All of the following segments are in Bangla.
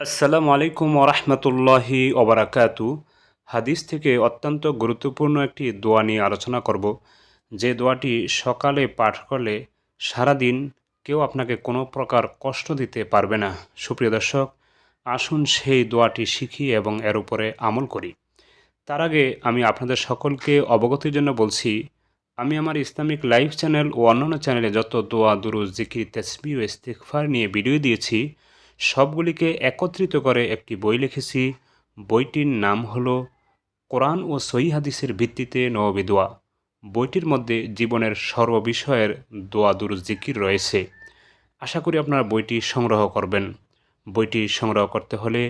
আসসালামু আলাইকুম ওরহমতুল্লাহি ওবরাকাতু। হাদিস থেকে অত্যন্ত গুরুত্বপূর্ণ একটি দোয়া নিয়ে আলোচনা করব, যে দোয়াটি সকালে পাঠ করলে সারাদিন কেউ আপনাকে কোনো প্রকার কষ্ট দিতে পারবে না। সুপ্রিয় দর্শক, আসুন সেই দোয়াটি শিখি এবং এর উপরে আমল করি। তার আগে আমি আপনাদের সকলকে অবগতির জন্য বলছি, আমি আমার ইসলামিক লাইভ চ্যানেল ও অন্যান্য চ্যানেলে যত দোয়া, দুরূদ, জিকির, তাসবিহ ও ইস্তিগফার নিয়ে ভিডিও দিয়েছি, সবগুলিকে একত্রিত করে একটি বই লিখেছি। বইটির নাম হলো কোরআন ও সহিহ হাদিসের ভিত্তিতে নববী দোয়া। বইটির মধ্যে জীবনের সর্ববিষয়ের দোয়া, দুরূদ, জিকির রয়েছে। আশা করি আপনারা বইটি সংগ্রহ করবেন। বইটি সংগ্রহ করতে হলে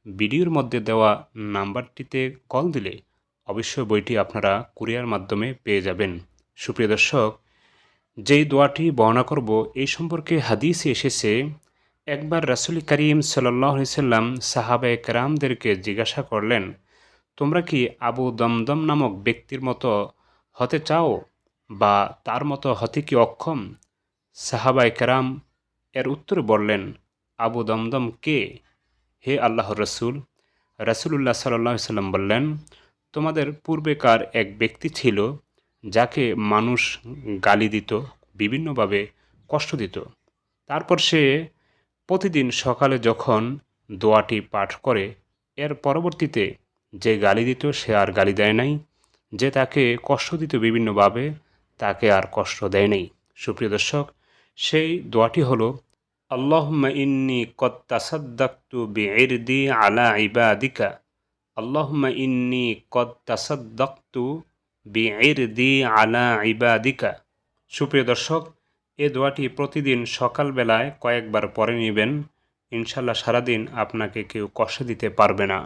ভিডিওর মধ্যে দেওয়া নাম্বারটিতে কল দিলে অবশ্যই বইটি আপনারা কুরিয়ার মাধ্যমে পেয়ে যাবেন। সুপ্রিয় দর্শক, যেই দোয়াটি বর্ণনা করব এই সম্পর্কে হাদিসে এসেছে, একবার রাসূল করিম সাল্লাল্লাহু আলাইহি সাল্লাম সাহাবায়ে কেরামদেরকে জিজ্ঞাসা করলেন, তোমরা কি আবু দমদম নামক ব্যক্তির মতো হতে চাও, বা তার মতো হতে কি অক্ষম? সাহাবায়ে কেরাম এর উত্তরে বললেন, আবু দমদম কে, হে আল্লাহর রসুল? রাসূলুল্লাহ সাল্লাল্লাহু আলাইহি সাল্লাম বললেন, তোমাদের পূর্বেকার এক ব্যক্তি ছিল যাকে মানুষ গালি দিত, বিভিন্নভাবে কষ্ট দিত। তারপর সে প্রতিদিন সকালে যখন দোয়াটি পাঠ করে, এর পরবর্তীতে যে গালি দিত সে আর গালি দেয় নাই, যে তাকে কষ্ট দিত বিভিন্নভাবে তাকে আর কষ্ট দেয় নাই। সুপ্রিয় দর্শক, সেই দোয়াটি হলো, আল্লাহুম্মা ইন্নী কদ তাসাদ্দাকতু বিইরদি আলা ইবাদিকা। আল্লাহুম্মা ইন্নী কদ তাসাদ্দাকতু বিইরদি আলা ইবাদিকা। সুপ্রিয় দর্শক, এ দোয়াটি প্রতিদিন সকালবেলায় কয়েকবার পড়ে নেবেন। ইনশাল্লাহ সারাদিন আপনাকে কেউ কষ্ট দিতে পারবে না।